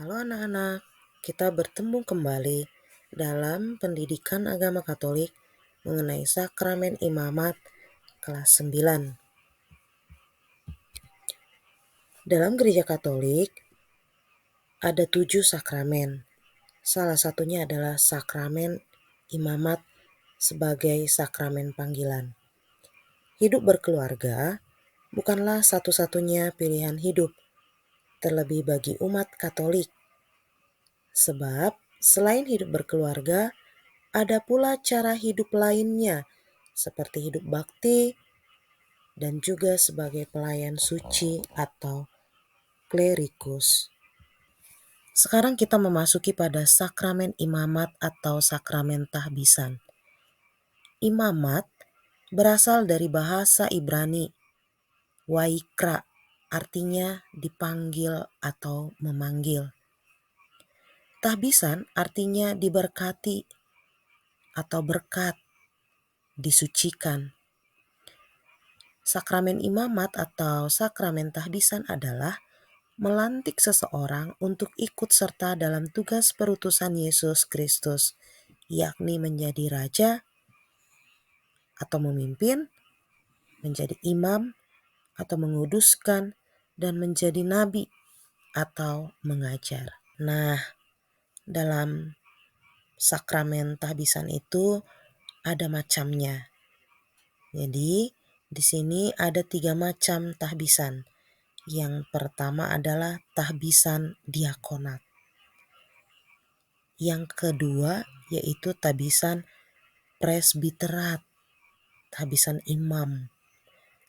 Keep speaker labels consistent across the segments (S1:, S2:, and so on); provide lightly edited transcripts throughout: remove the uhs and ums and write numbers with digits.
S1: Halo anak-anak, kita bertemu kembali dalam pendidikan agama Katolik mengenai sakramen imamat kelas 9. Dalam gereja Katolik ada 7 sakramen. Salah satunya adalah sakramen imamat sebagai sakramen panggilan. Hidup berkeluarga bukanlah satu-satunya pilihan hidup, terlebih bagi umat Katolik. Sebab selain hidup berkeluarga, ada pula cara hidup lainnya, seperti hidup bakti dan juga sebagai pelayan suci atau klerikus. Sekarang kita memasuki pada sakramen imamat atau sakramen tahbisan. Imamat berasal dari bahasa Ibrani, waikra, artinya dipanggil atau memanggil. Tahbisan artinya diberkati atau berkat, disucikan. Sakramen imamat atau sakramen tahbisan adalah melantik seseorang untuk ikut serta dalam tugas perutusan Yesus Kristus, yakni menjadi raja atau memimpin, menjadi imam atau menguduskan, dan menjadi nabi atau mengajar. Nah, dalam sakramen tahbisan itu ada macamnya. Jadi, di sini ada 3 macam tahbisan. Yang pertama adalah tahbisan diakonat. Yang kedua yaitu tahbisan presbiterat, tahbisan imam.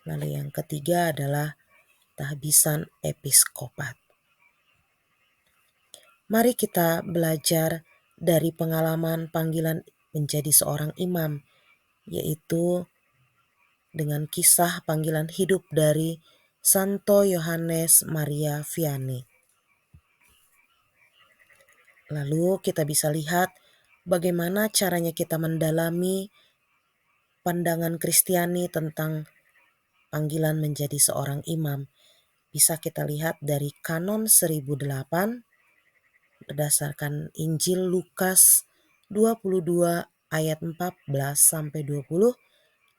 S1: Lalu yang ketiga adalah tahbisan episkopat. Mari kita belajar dari pengalaman panggilan menjadi seorang imam, yaitu dengan kisah panggilan hidup dari Santo Yohanes Maria Vianney. Lalu kita bisa lihat bagaimana caranya kita mendalami pandangan Kristiani tentang panggilan menjadi seorang imam. Bisa kita lihat dari Kanon 1008 berdasarkan Injil Lukas 22 ayat 14 sampai 20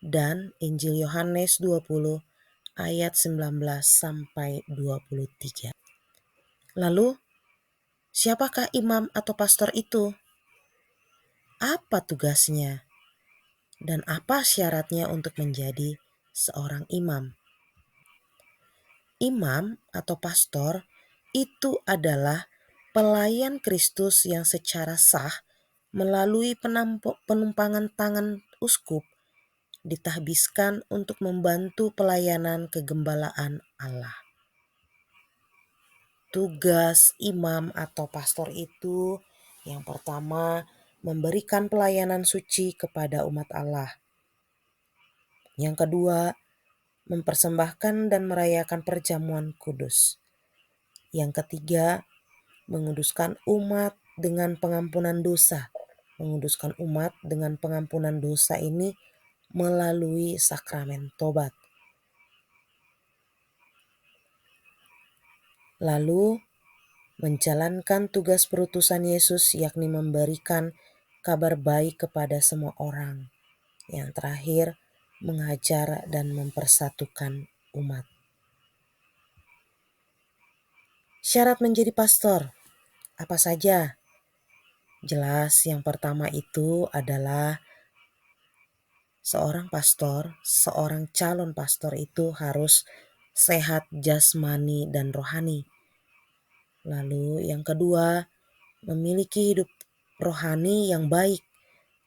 S1: dan Injil Yohanes 20 ayat 19 sampai 23. Lalu, siapakah imam atau pastor itu? Apa tugasnya? Dan apa syaratnya untuk menjadi seorang imam? Imam atau pastor itu adalah pelayan Kristus yang secara sah melalui penumpangan tangan uskup ditahbiskan untuk membantu pelayanan kegembalaan Allah. Tugas imam atau pastor itu yang pertama memberikan pelayanan suci kepada umat Allah. Yang kedua, mempersembahkan dan merayakan perjamuan kudus. Yang ketiga, menguduskan umat dengan pengampunan dosa. Menguduskan umat dengan pengampunan dosa ini melalui sakramen tobat. Lalu menjalankan tugas perutusan Yesus, yakni memberikan kabar baik kepada semua orang. Yang terakhir, mengajar dan mempersatukan umat. Syarat menjadi pastor apa saja? Jelas yang pertama itu adalah seorang pastor, seorang calon pastor itu harus sehat jasmani dan rohani. Lalu yang kedua, memiliki hidup rohani yang baik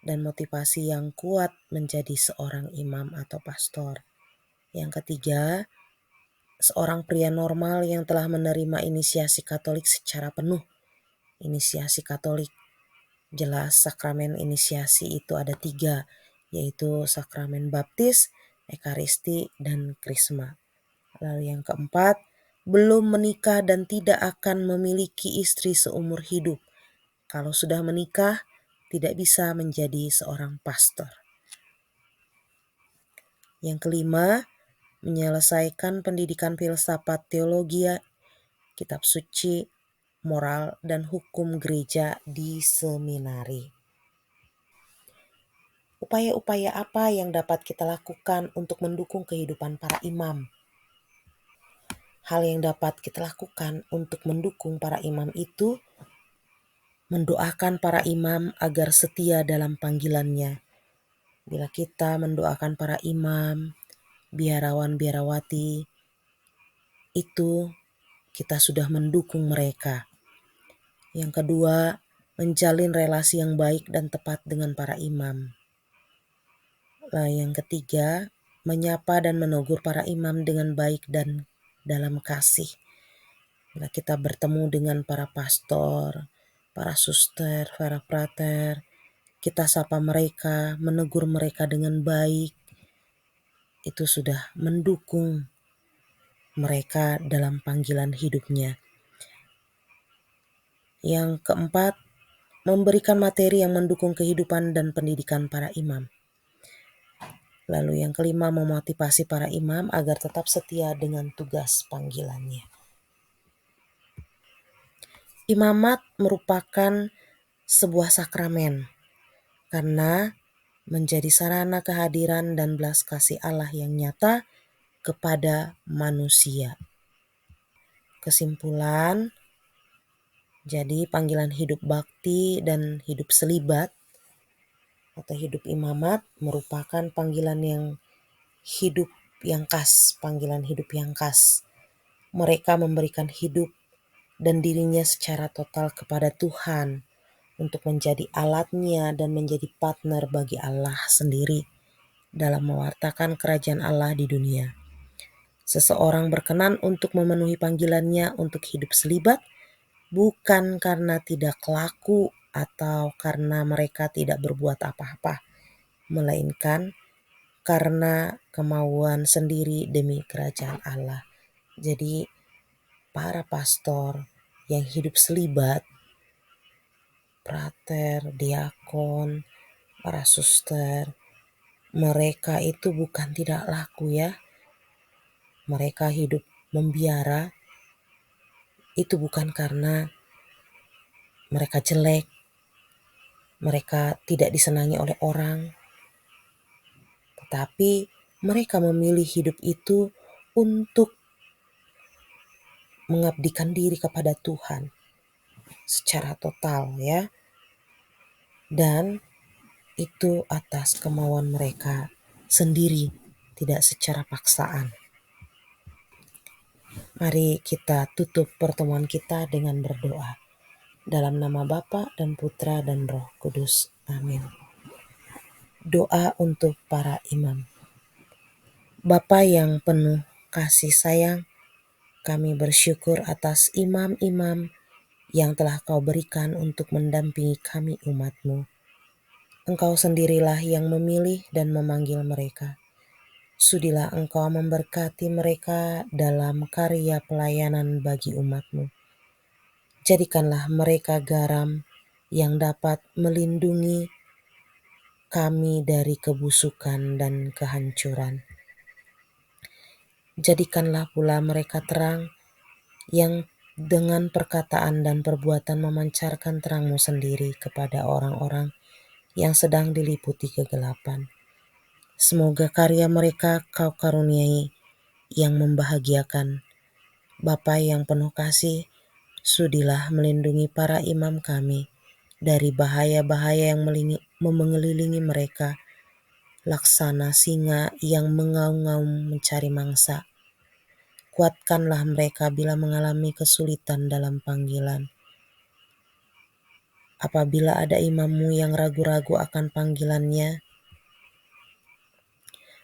S1: dan motivasi yang kuat menjadi seorang imam atau pastor. Yang ketiga, seorang pria normal yang telah menerima inisiasi Katolik secara penuh. Inisiasi Katolik, jelas sakramen inisiasi itu ada 3, yaitu sakramen baptis, ekaristi, dan krisma. Lalu yang keempat, belum menikah dan tidak akan memiliki istri seumur hidup. Kalau sudah menikah, tidak bisa menjadi seorang pastor. Yang kelima, menyelesaikan pendidikan filsafat teologi, kitab suci, moral, dan hukum gereja di seminari. Upaya-upaya apa yang dapat kita lakukan untuk mendukung kehidupan para imam? Hal yang dapat kita lakukan untuk mendukung para imam itu mendoakan para imam agar setia dalam panggilannya. Bila kita mendoakan para imam, biarawan-biarawati, itu kita sudah mendukung mereka. Yang kedua, menjalin relasi yang baik dan tepat dengan para imam. Yang ketiga, menyapa dan menegur para imam dengan baik dan dalam kasih. Bila kita bertemu dengan para pastor, para suster, para frater, kita sapa mereka, menegur mereka dengan baik, itu sudah mendukung mereka dalam panggilan hidupnya. Yang keempat, memberikan materi yang mendukung kehidupan dan pendidikan para imam. Lalu yang kelima, memotivasi para imam agar tetap setia dengan tugas panggilannya. Imamat merupakan sebuah sakramen karena menjadi sarana kehadiran dan belas kasih Allah yang nyata kepada manusia. Kesimpulan, jadi panggilan hidup bakti dan hidup selibat atau hidup imamat merupakan panggilan yang hidup yang khas, panggilan hidup yang khas. Mereka memberikan hidup dan dirinya secara total kepada Tuhan untuk menjadi alatnya dan menjadi partner bagi Allah sendiri dalam mewartakan kerajaan Allah di dunia. Seseorang berkenan untuk memenuhi panggilannya untuk hidup selibat bukan karena tidak laku atau karena mereka tidak berbuat apa-apa, melainkan karena kemauan sendiri demi kerajaan Allah. Jadi para pastor yang hidup selibat, prater, diakon, para suster, mereka itu bukan tidak laku ya. Mereka hidup membiara itu bukan karena mereka jelek, mereka tidak disenangi oleh orang, tetapi mereka memilih hidup itu untuk mengabdikan diri kepada Tuhan secara total ya. Dan itu atas kemauan mereka sendiri, tidak secara paksaan. Mari kita tutup pertemuan kita dengan berdoa. Dalam nama Bapa dan Putra dan Roh Kudus. Amin. Doa untuk para imam. Bapa yang penuh kasih sayang, kami bersyukur atas imam-imam yang telah Kau berikan untuk mendampingi kami umat-Mu. Engkau sendirilah yang memilih dan memanggil mereka. Sudilah Engkau memberkati mereka dalam karya pelayanan bagi umat-Mu. Jadikanlah mereka garam yang dapat melindungi kami dari kebusukan dan kehancuran. Jadikanlah pula mereka terang yang dengan perkataan dan perbuatan memancarkan terang-Mu sendiri kepada orang-orang yang sedang diliputi kegelapan. Semoga karya mereka Kau karuniai yang membahagiakan. Bapa yang penuh kasih, sudilah melindungi para imam kami dari bahaya-bahaya yang mengelilingi mereka, laksana singa yang mengaum-ngaum mencari mangsa. Kuatkanlah mereka bila mengalami kesulitan dalam panggilan. Apabila ada imam-Mu yang ragu-ragu akan panggilannya,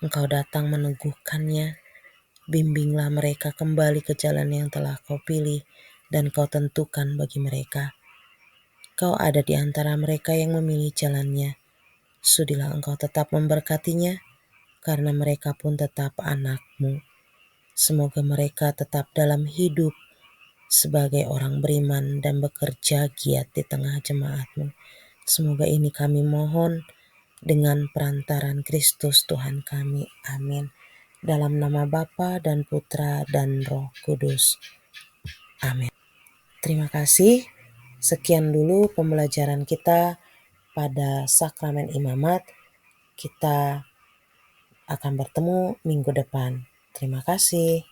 S1: Engkau datang meneguhkannya. Bimbinglah mereka kembali ke jalan yang telah Kau pilih dan Kau tentukan bagi mereka. Kau ada di antara mereka yang memilih jalannya. Sudilah Engkau tetap memberkatinya, karena mereka pun tetap anak-Mu. Semoga mereka tetap dalam hidup sebagai orang beriman dan bekerja giat di tengah jemaat-Mu. Semoga ini kami mohon dengan perantaran Kristus Tuhan kami. Amin. Dalam nama Bapa dan Putra dan Roh Kudus. Amin. Terima kasih. Sekian dulu pembelajaran kita pada sakramen imamat. Kita akan bertemu minggu depan. Terima kasih.